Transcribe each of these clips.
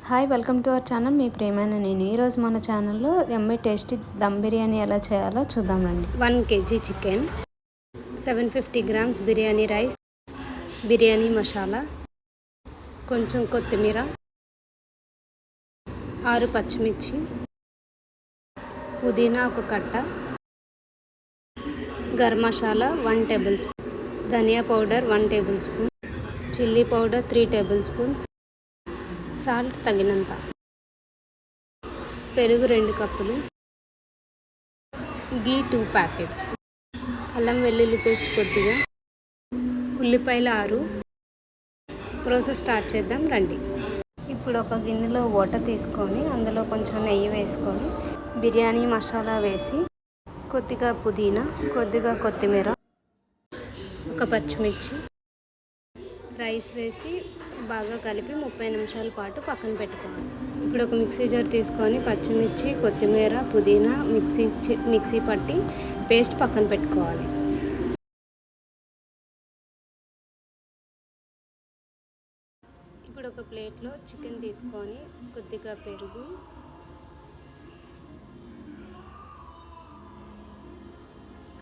Hi, welcome to our channel. మీ ప్రేమైన నేను. ఈరోజు మన ఛానల్లో యమ్మీ టేస్టీ దమ్ బిర్యానీ ఎలా చేయాలో చూద్దాం రండి. 1 kg chicken, 750 grams biryani rice, biryani masala, కొంచెం కొత్తిమీర, 6 పచ్చిమిర్చి, పుదీనా ఒక కట్ట, గరం మసాలా 1 టేబుల్ స్పూన్, ధనియా powder 1 tablespoon, chilli powder 3 tablespoons, salt తగినంత, పెరుగు 2 కప్పులు, గీ 2 ప్యాకెట్స్, అల్లం వెల్లుల్లి పేస్ట్ కొద్దిగా, ఉల్లిపాయలు 6. ప్రాసెస్ స్టార్ట్ చేద్దాం రండి. ఇప్పుడు ఒక గిన్నెలో వాటర్ తీసుకొని అందులో కొంచెం నెయ్యి వేసుకొని బిర్యానీ మసాలా వేసి కొద్దిగా పుదీనా, కొద్దిగా కొత్తిమీర, ఒక పచ్చిమిర్చి, రైస్ వేసి బాగా కలిపి 30 నిమిషాల పాటు పక్కన పెట్టుకోవాలి. ఇప్పుడు ఒక మిక్సీ జార్ తీసుకొని పచ్చిమిర్చి, కొత్తిమీర, పుదీనా మిక్సీ పట్టి పేస్ట్ పక్కన పెట్టుకోవాలి. ఇప్పుడు ఒక ప్లేట్లో చికెన్ తీసుకొని కొద్దిగా పెరుగు,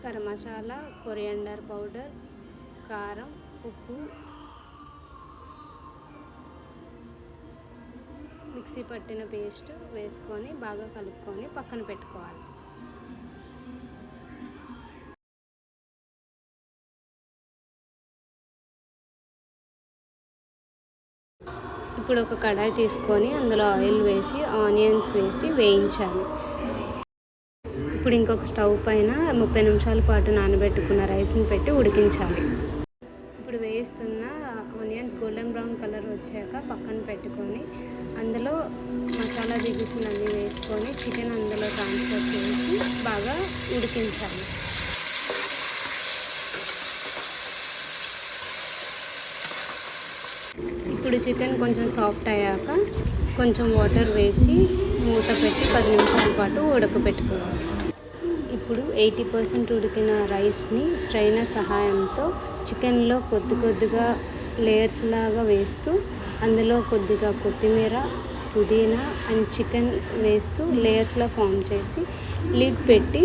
గరం మసాలా, కొరియాండర్ పౌడర్, కారం, ఉప్పు, మిక్సీ పట్టిన పేస్ట్ వేసుకొని బాగా కలుపుకొని పక్కన పెట్టుకోవాలి. ఇప్పుడు ఒక కడాయి తీసుకొని అందులో ఆయిల్ వేసి ఆనియన్స్ వేసి వేయించాలి. ఇప్పుడు ఇంకొక స్టవ్ పైన 30 నిమిషాల పాటు నానబెట్టుకున్న రైస్ని పెట్టి ఉడికించాలి. ఇప్పుడు వేస్తున్న ఆనియన్స్ గోల్డెన్ బ్రౌన్ కలర్ వచ్చాక పక్కన పెట్టుకొని అందులో మసాలా దిగుసులన్నీ వేసుకొని చికెన్ అందులో ట్రాన్స్ఫర్ చేసి బాగా ఉడికించాలి. ఇప్పుడు చికెన్ కొంచెం సాఫ్ట్ అయ్యాక కొంచెం వాటర్ వేసి మూత పెట్టి 10 నిమిషాల పాటు ఉడకబెట్టుకోవాలి. ఇప్పుడు 80% ఉడికిన రైస్ని స్ట్రైనర్ సహాయంతో చికెన్లో కొద్దిగా లేయర్స్ లాగా వేస్తూ అందులో కొద్దిగా కొత్తిమీర, పుదీనా అండ్ చికెన్ వేస్తూ లేయర్స్లో ఫామ్ చేసి లిడ్ పెట్టి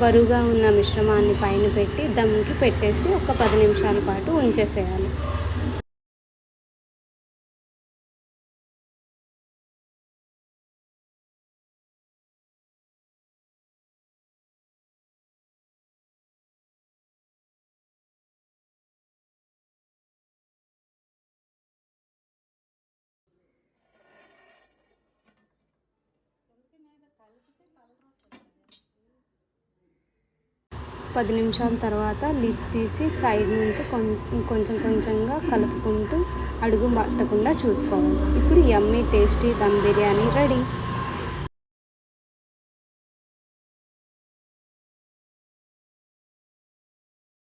బరువుగా ఉన్న మిశ్రమాన్ని పైన పెట్టి దమ్కి పెట్టేసి ఒక 10 నిమిషాల పాటు ఉంచేసేయాలి. పది నిమిషాల తర్వాత లిడ్ తీసి సైడ్ నుంచి కొంచెంగా కలుపుకుంటూ అడుగు పట్టకుండా చూసుకోవాలి. ఇప్పుడు yummy tasty dum biryani ready.